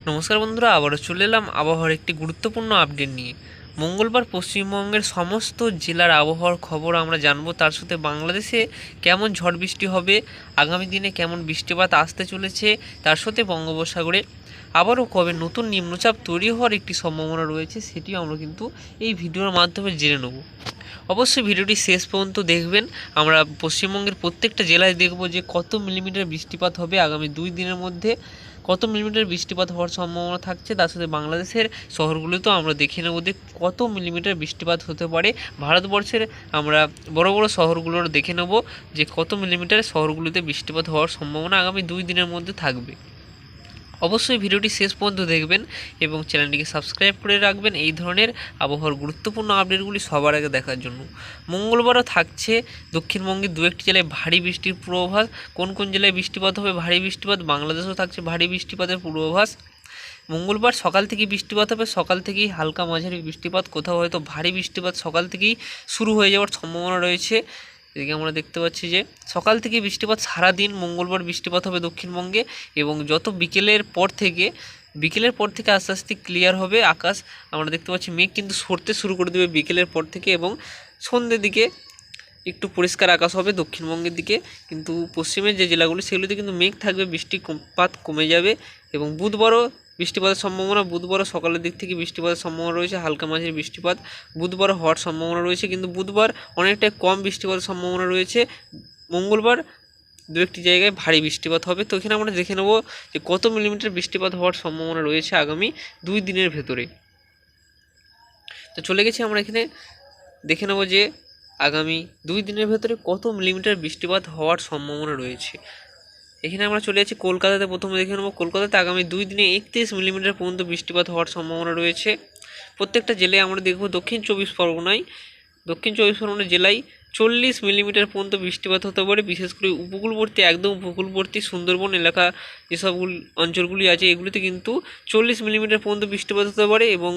নমস্কার বন্ধুরা, আবারও চলে এলাম আবহাওয়ার একটি গুরুত্বপূর্ণ আপডেট নিয়ে। মঙ্গলবার পশ্চিমবঙ্গের সমস্ত জেলার আবহাওয়ার খবর আমরা জানবো। তার সাথে বাংলাদেশে কেমন ঝড় বৃষ্টি হবে, আগামী দিনে কেমন বৃষ্টিপাত আসতে চলেছে, তার সাথে বঙ্গোপসাগরে আবারও কবে নতুন নিম্নচাপ তৈরি হওয়ার একটি সম্ভাবনা রয়েছে, সেটিও আমরা কিন্তু এই ভিডিওর মাধ্যমে জেনে নেব। অবশ্যই ভিডিওটি শেষ পর্যন্ত দেখবেন। আমরা পশ্চিমবঙ্গের প্রত্যেকটা জেলায় দেখব যে কত মিলিমিটার বৃষ্টিপাত হবে আগামী 2 দিনের মধ্যে, কত মিলিমিটার বৃষ্টিপাত হওয়ার সম্ভাবনা থাকছে। তার সাথে বাংলাদেশের শহরগুলোতেও আমরা দেখে নেব যে কত মিলিমিটার বৃষ্টিপাত হতে পারে। ভারতবর্ষের আমরা বড় বড় শহরগুলোর দেখে নেব যে কত মিলিমিটার শহরগুলোতে বৃষ্টিপাত হওয়ার সম্ভাবনা আগামী 2 দিনের মধ্যে থাকবে। অবশ্যই ভিডিওটি শেষ পর্যন্ত দেখবেন এবং চ্যানেলটিকে সাবস্ক্রাইব করে রাখবেন এই ধরনের আবহাওয়ার গুরুত্বপূর্ণ আপডেটগুলি সবার আগে দেখার জন্য। মঙ্গলবারও থাকছে দক্ষিণবঙ্গে দু একটি জেলায় ভারী বৃষ্টির পূর্বাভাস। কোন কোন জেলায় বৃষ্টিপাত হবে, ভারী বৃষ্টিপাত, বাংলাদেশেও থাকছে ভারী বৃষ্টিপাতের পূর্বাভাস। মঙ্গলবার সকাল থেকেই বৃষ্টিপাত হবে, সকাল থেকেই হালকা মাঝারি বৃষ্টিপাত, কোথাও হয়তো ভারী বৃষ্টিপাত সকাল থেকেই শুরু হয়ে যাওয়ার সম্ভাবনা রয়েছে। এদিকে আমরা দেখতে পাচ্ছি যে সকাল থেকে বৃষ্টিপাত, সারাদিন মঙ্গলবার বৃষ্টিপাত হবে দক্ষিণবঙ্গে এবং যত বিকেলের পর থেকে আস্তে আস্তে ক্লিয়ার হবে আকাশ। আমরা দেখতে পাচ্ছি মেঘ কিন্তু সরতে শুরু করে দেবে বিকেলের পর থেকে এবং সন্ধ্যের দিকে একটু পরিষ্কার আকাশ হবে দক্ষিণবঙ্গের দিকে। কিন্তু পশ্চিমের যে জেলাগুলি সেগুলিতে কিন্তু মেঘ থাকবে, বৃষ্টিপাত কমে যাবে এবং বুধবারও বৃষ্টিপাতের সম্ভাবনা, বুধবারও সকালের দিক থেকে বৃষ্টিপাতের সম্ভাবনা রয়েছে, হালকা মাঝারি বৃষ্টিপাত বুধবার হওয়ার সম্ভাবনা রয়েছে, কিন্তু বুধবার অনেকটাই কম বৃষ্টিপাতের সম্ভাবনা রয়েছে। মঙ্গলবার দু একটি জায়গায় ভারী বৃষ্টিপাত হবে। তো এখানে আমরা দেখে নেব যে কত মিলিমিটার বৃষ্টিপাত হওয়ার সম্ভাবনা রয়েছে আগামী 2 দিনের ভেতরে। তো চলে গেছি আমরা এখানে দেখে নেব যে আগামী 2 দিনের ভেতরে কত মিলিমিটার বৃষ্টিপাত হওয়ার সম্ভাবনা রয়েছে। এখানে আমরা চলে যাচ্ছি কলকাতাতে। প্রথমে দেখে নেব কলকাতাতে আগামী 2 দিনে 31 মিলিমিটার পর্যন্ত বৃষ্টিপাত হওয়ার সম্ভাবনা রয়েছে। প্রত্যেকটা জেলায় আমরা দেখব দক্ষিণ চব্বিশ পরগনা জেলায় 40 মিলিমিটার পর্যন্ত বৃষ্টিপাত হতে পারে। বিশেষ করে উপকূলবর্তী, একদম উপকূলবর্তী সুন্দরবন এলাকা যেসব অঞ্চলগুলি আছে এগুলিতে কিন্তু 40 মিলিমিটার পর্যন্ত বৃষ্টিপাত হতে পারে এবং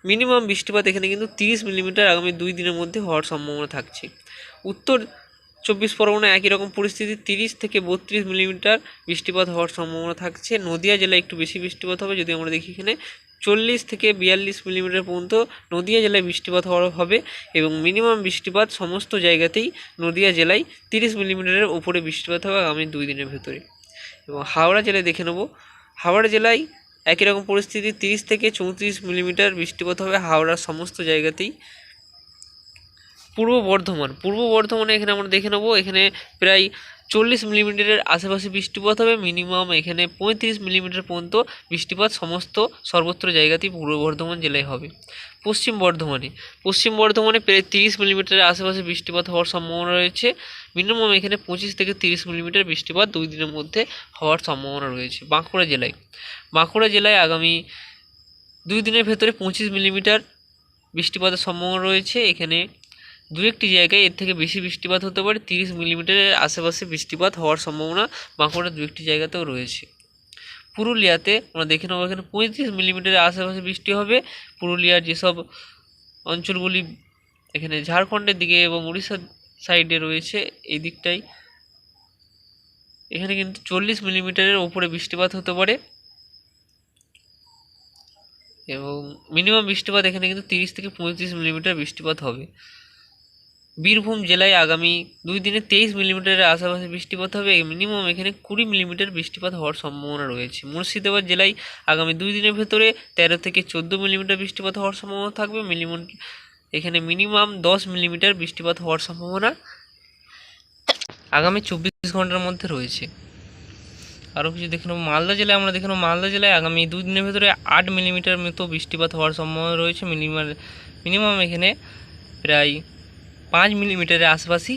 মিনিমাম বৃষ্টিপাত এখানে কিন্তু 30 মিলিমিটার আগামী 2 দিনের মধ্যে হওয়ার সম্ভাবনা থাকছে। উত্তর চব্বিশ পরগনা একই রকম পরিস্থিতি, 30 থেকে 32 মিলিমিটার বৃষ্টিপাত হওয়ার সম্ভাবনা থাকছে। নদিয়া জেলায় একটু বেশি বৃষ্টিপাত হবে, যদি আমরা দেখি এখানে 40 থেকে 42 মিলিমিটার পর্যন্ত নদিয়া জেলায় বৃষ্টিপাত হবে এবং মিনিমাম বৃষ্টিপাত সমস্ত জায়গাতেই নদিয়া জেলায় 30 মিলিমিটারের ওপরে বৃষ্টিপাত হবে আগামী 2 দিনের ভেতরে। এবং হাওড়া জেলায় দেখে নেব, হাওড়া জেলায় একই রকম পরিস্থিতি, 30 থেকে 34 মিলিমিটার বৃষ্টিপাত হবে হাওড়ার সমস্ত জায়গাতেই। পূর্ব বর্ধমানে এখানে আমরা দেখে নেব, এখানে প্রায় 40 মিলিমিটারের আশেপাশে বৃষ্টিপাত হবে। মিনিমাম এখানে 35 মিলিমিটার পর্যন্ত বৃষ্টিপাত সর্বত্র জায়গাতেই পূর্ব বর্ধমান জেলায় হবে। পশ্চিম বর্ধমানে প্রায় 30 মিলিমিটারের আশেপাশে বৃষ্টিপাত হওয়ার সম্ভাবনা রয়েছে। মিনিমাম এখানে 25 থেকে 30 মিলিমিটার বৃষ্টিপাত 2 দিনের মধ্যে হওয়ার সম্ভাবনা রয়েছে। বাঁকুড়া জেলায় আগামী 2 দিনের ভেতরে 25 মিলিমিটার বৃষ্টিপাতের সম্ভাবনা রয়েছে। এখানে দু একটি জায়গায় এর থেকে বেশি বৃষ্টিপাত হতে পারে, 30 মিলিমিটারের আশেপাশে বৃষ্টিপাত হওয়ার সম্ভাবনা বাঁকুড়ার দু একটি জায়গাতেও রয়েছে। পুরুলিয়াতে আমরা দেখে নেব, এখানে 35 মিলিমিটারের আশেপাশে বৃষ্টি হবে। পুরুলিয়ার যেসব অঞ্চলগুলি এখানে ঝাড়খণ্ডের দিকে এবং উড়িষ্যার সাইডে রয়েছে এই দিকটাই, এখানে কিন্তু 40 মিলিমিটারের ওপরে বৃষ্টিপাত হতে পারে এবং মিনিমাম বৃষ্টিপাত এখানে কিন্তু 30 থেকে 35 মিলিমিটার বৃষ্টিপাত হবে। বীরভূম জেলায় আগামী 2 দিনে 23 মিলিমিটারের আশেপাশে বৃষ্টিপাত হবে, মিনিমাম এখানে 20 মিলিমিটার বৃষ্টিপাত হওয়ার সম্ভাবনা রয়েছে। মুর্শিদাবাদ জেলায় আগামী 2 দিনের ভেতরে 13 থেকে 14 মিলিমিটার বৃষ্টিপাত হওয়ার সম্ভাবনা থাকবে। এখানে মিনিমাম 10 মিলিমিটার বৃষ্টিপাত হওয়ার সম্ভাবনা আগামী 24 ঘন্টার মধ্যে রয়েছে। আরও কিছু দেখে নেব, মালদা জেলায় আগামী 2 দিনের ভেতরে 8 মিলিমিটার মতো বৃষ্টিপাত হওয়ার সম্ভাবনা রয়েছে। মিনিমাম এখানে প্রায় 5 মিলিমিটারের আশেপাশে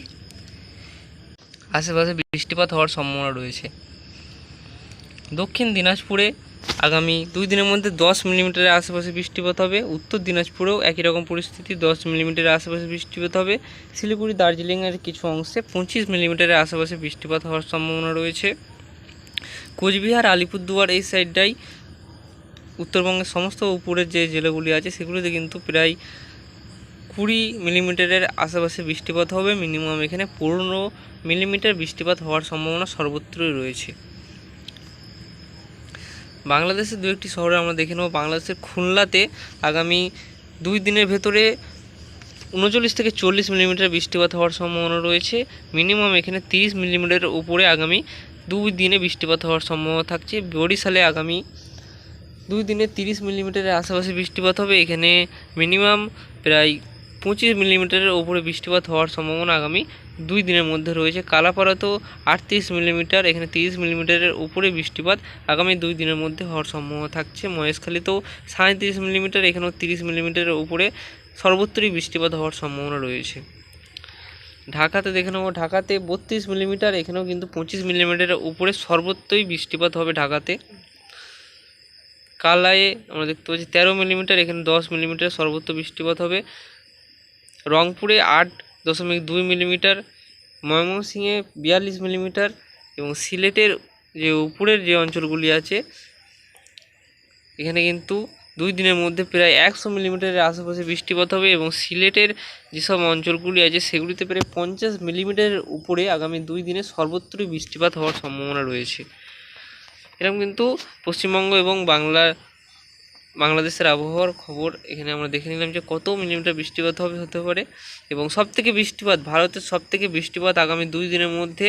বৃষ্টিপাত হওয়ার সম্ভাবনা রয়েছে। দক্ষিণ দিনাজপুরে আগামী 2 দিনের মধ্যে 10 মিলিমিটারের আশেপাশে বৃষ্টিপাত হবে। উত্তর দিনাজপুরেও একই রকম পরিস্থিতি, 10 মিলিমিটারের আশেপাশে বৃষ্টিপাত হবে। শিলিগুড়ি, দার্জিলিংয়ের কিছু অংশে 25 মিলিমিটারের আশেপাশে বৃষ্টিপাত হওয়ার সম্ভাবনা রয়েছে। কোচবিহার, আলিপুরদুয়ার এই সাইডটাই উত্তরবঙ্গের সমস্ত উপরের যে জেলাগুলি আছে সেগুলিতে কিন্তু প্রায় 20 মিলিমিটারের আশেপাশে বৃষ্টিপাত হবে। মিনিমাম এখানে 15 মিলিমিটার বৃষ্টিপাত হওয়ার সম্ভাবনা সর্বত্রই রয়েছে। বাংলাদেশের দু একটি শহরে আমরা দেখে নেব। বাংলাদেশের খুলনাতে আগামী 2 দিনের ভেতরে 39 থেকে 40 মিলিমিটার বৃষ্টিপাত হওয়ার সম্ভাবনা রয়েছে। মিনিমাম এখানে 30 মিলিমিটারের উপরে আগামী 2 দিনে বৃষ্টিপাত হওয়ার সম্ভাবনা থাকছে। বরিশালে আগামী 2 দিনে 30 মিলিমিটারের আশেপাশে বৃষ্টিপাত হবে। এখানে মিনিমাম প্রায় 25 মিলিমিটারের উপরে বৃষ্টিপাত হওয়ার সম্ভাবনা আগামী 2 দিনের মধ্যে রয়েছে। কালাপাড়াতেও 38 মিলিমিটার, এখানে 30 মিলিমিটারের উপরে বৃষ্টিপাত আগামী 2 দিনের মধ্যে হওয়ার সম্ভাবনা থাকছে। মহেশখালীতেও 37 মিলিমিটার, এখানেও 30 মিলিমিটারের উপরে সর্বত্রই বৃষ্টিপাত হওয়ার সম্ভাবনা রয়েছে। ঢাকাতে দেখে নেব, ঢাকাতে 32 মিলিমিটার, এখানেও কিন্তু 25 মিলিমিটারের উপরে সর্বত্রই বৃষ্টিপাত হবে ঢাকাতে। কালায়ে আমরা দেখতে পাচ্ছি 13 মিলিমিটার, এখানে 10 মিলিমিটার সর্বত্র বৃষ্টিপাত হবে। রংপুরে 8.2 মিলিমিটার, ময়মনসিংহে 42 মিলিমিটার এবং সিলেটের যে উপরের যে অঞ্চলগুলি আছে এখানে কিন্তু 2 দিনের মধ্যে প্রায় 100 মিলিমিটারের আশেপাশে বৃষ্টিপাত হবে এবং সিলেটের যেসব অঞ্চলগুলি আছে সেগুলিতে প্রায় 50 মিলিমিটারের উপরে আগামী 2 দিনে সর্বত্রই বৃষ্টিপাত হওয়ার সম্ভাবনা রয়েছে। এরকম কিন্তু পশ্চিমবঙ্গ এবং বাংলাদেশের আবহাওয়ার খবর এখানে আমরা দেখে নিলাম যে কত মিলিমিটার বৃষ্টিপাত হতে পারে এবং সবথেকে বৃষ্টিপাত, ভারতের সবথেকে বৃষ্টিপাত আগামী 2 দিনের মধ্যে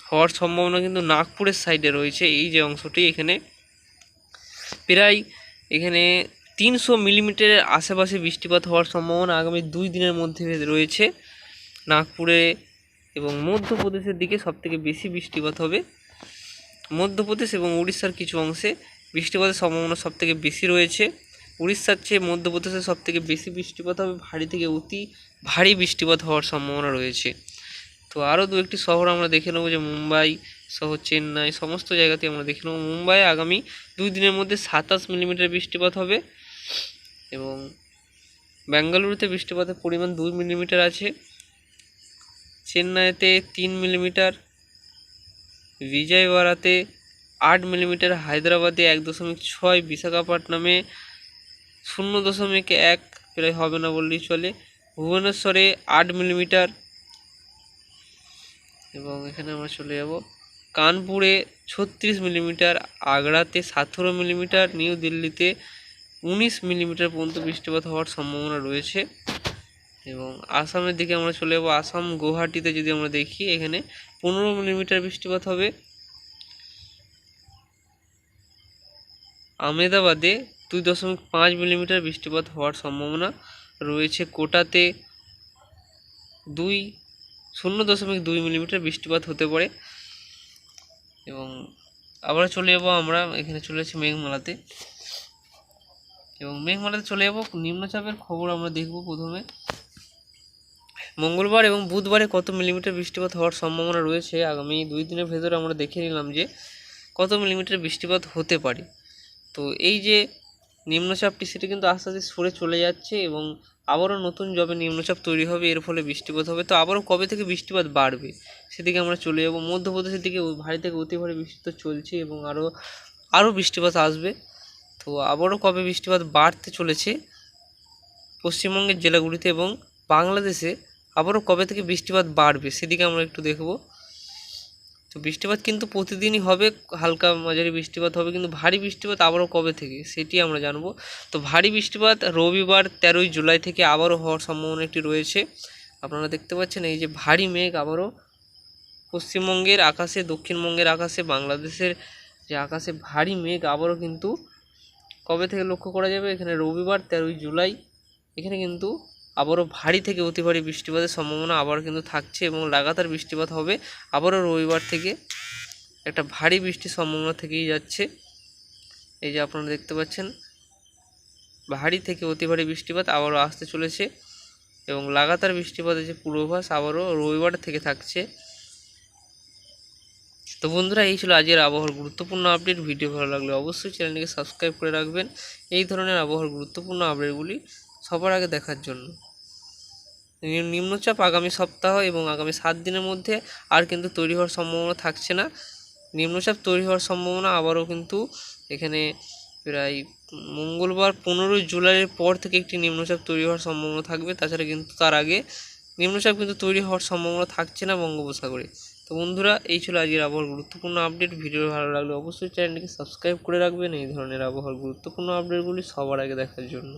হওয়ার সম্ভাবনা কিন্তু নাগপুরের সাইডে রয়েছে। এই যে অংশটি এখানে প্রায় এখানে 300 মিলিমিটারের আশেপাশে বৃষ্টিপাত হওয়ার সম্ভাবনা আগামী 2 দিনের মধ্যে রয়েছে। নাগপুরে এবং মধ্যপ্রদেশের দিকে সবথেকে বেশি বৃষ্টিপাত হবে। মধ্যপ্রদেশ এবং উড়িষ্যার কিছু অংশে বৃষ্টিপাতের সম্ভাবনা সবথেকে বেশি রয়েছে। উড়িষ্যার চেয়ে মধ্যপ্রদেশে সবথেকে বেশি বৃষ্টিপাত হবে, ভারী থেকে অতি ভারী বৃষ্টিপাত হওয়ার সম্ভাবনা রয়েছে। তো আরও দু একটি শহর আমরা দেখে নেব, যে মুম্বাই শহর, চেন্নাই, সমস্ত জায়গাতে আমরা দেখে নেব। মুম্বাইয়ে আগামী 2 দিনের মধ্যে 27 মিলিমিটার বৃষ্টিপাত হবে এবং বেঙ্গালুরুতে বৃষ্টিপাতের পরিমাণ 2 মিলিমিটার আছে। চেন্নাইতে 3 মিলিমিটার, বিজয়ওয়াড়াতে 8 মিলিমিটার, হায়দ্রাবাদে 1.6, বিশাখাপট্টনমে 0.1, প্রায় হবে না বললেই চলে। ভুবনেশ্বরে 8 মিলিমিটার এবং এখানে আমরা চলে যাব কানপুরে 36 মিলিমিটার, আগ্রাতে 17 মিলিমিটার, নিউ দিল্লিতে 19 মিলিমিটার পর্যন্ত বৃষ্টিপাত হওয়ার সম্ভাবনা রয়েছে। এবং আসামের দিকে আমরা চলে যাব, আসাম গুয়াহাটিতে যদি আমরা দেখি এখানে 15 মিলিমিটার বৃষ্টিপাত হবে। আহমেদাবাদে 2.5 মিলিমিটার বৃষ্টিপাত হওয়ার সম্ভাবনা রয়েছে। কোটাতে 0.2 মিলিমিটার বৃষ্টিপাত হতে পারে। এবং আবার চলে যাব আমরা, এখানে চলে যাচ্ছি মেঘমালাতে এবং মেঘমালাতে চলে যাব। নিম্নচাপের খবর আমরা দেখব। প্রথমে মঙ্গলবার এবং বুধবারে কত মিলিমিটার বৃষ্টিপাত হওয়ার সম্ভাবনা রয়েছে আগামী 2 দিনের ভেতরে আমরা দেখে নিলাম যে কত মিলিমিটার বৃষ্টিপাত হতে পারে। তো এই যে নিম্নচাপটি সেটি কিন্তু আস্তে আস্তে সরে চলে যাচ্ছে এবং আবারও নতুন যবে নিম্নচাপ তৈরি হবে এর ফলে বৃষ্টিপাত হবে। তো আবারও কবে থেকে বৃষ্টিপাত বাড়বে সেদিকে আমরা চলে যাব। মধ্যপ্রদেশের দিকে ভারী থেকে অতি ভারী বৃষ্টিপাত চলছে এবং আরও বৃষ্টিপাত আসবে। তো আবারও কবে বৃষ্টিপাত বাড়তে চলেছে পশ্চিমবঙ্গের জেলাগুলিতে এবং বাংলাদেশে আবারও কবে থেকে বৃষ্টিপাত বাড়বে সেদিকে আমরা একটু দেখব। তো বৃষ্টিপাত কিন্তু প্রতিদিনই হবে, হালকা মাঝারি বৃষ্টিপাত হবে, কিন্তু ভারী বৃষ্টিপাত আবারও কবে থেকে সেটি আমরা জানবো। তো ভারী বৃষ্টিপাত রবিবার 13 জুলাই থেকে আবারও হওয়ার সম্ভাবনা একটি রয়েছে। আপনারা দেখতে পাচ্ছেন এই যে ভারী মেঘ আবারও পশ্চিমবঙ্গের আকাশে, দক্ষিণবঙ্গের আকাশে, বাংলাদেশের যে আকাশে ভারী মেঘ আবারও কিন্তু কবে থেকে লক্ষ্য করা যাবে, এখানে রবিবার 13 জুলাই এখানে কিন্তু আবারও ভারী থেকে অতি ভারী বৃষ্টিপাতের সম্ভাবনা আবার কিন্তু থাকছে এবং লাগাতার বৃষ্টিপাত হবে। আবারও রবিবার থেকে একটা ভারী বৃষ্টির সম্ভাবনা থেকেই যাচ্ছে। এই যে আপনারা দেখতে পাচ্ছেন ভারী থেকে অতি ভারী বৃষ্টিপাত আবারও আসতে চলেছে এবং লাগাতার বৃষ্টিপাতের যে পূর্বাভাস আবারও রবিবার থেকে থাকছে। তো বন্ধুরা, এই ছিল আজকের আবহাওয়ার গুরুত্বপূর্ণ আপডেট। ভিডিও ভালো লাগলে অবশ্যই চ্যানেলটিকে সাবস্ক্রাইব করে রাখবেন এই ধরনের আবহাওয়ার গুরুত্বপূর্ণ আপডেটগুলি সবার আগে দেখার জন্য। নিম্নচাপ আগামী সপ্তাহ এবং আগামী 7 দিনের মধ্যে আর কিন্তু তৈরি হওয়ার সম্ভাবনা থাকছে না। নিম্নচাপ তৈরি হওয়ার সম্ভাবনা আবারও কিন্তু এখানে প্রায় মঙ্গলবার 15 জুলাইয়ের পর থেকে একটি নিম্নচাপ তৈরি হওয়ার সম্ভাবনা থাকবে। তাছাড়া কিন্তু তার আগে নিম্নচাপ কিন্তু তৈরি হওয়ার সম্ভাবনা থাকছে না বঙ্গোপসাগরে। তো বন্ধুরা, এই ছিল আজকের আবহাওয়ার গুরুত্বপূর্ণ আপডেট। ভিডিও ভালো লাগলে অবশ্যই চ্যানেলটিকে সাবস্ক্রাইব করে রাখবেন এই ধরনের আবহাওয়ার গুরুত্বপূর্ণ আপডেটগুলি সবার আগে দেখার জন্য।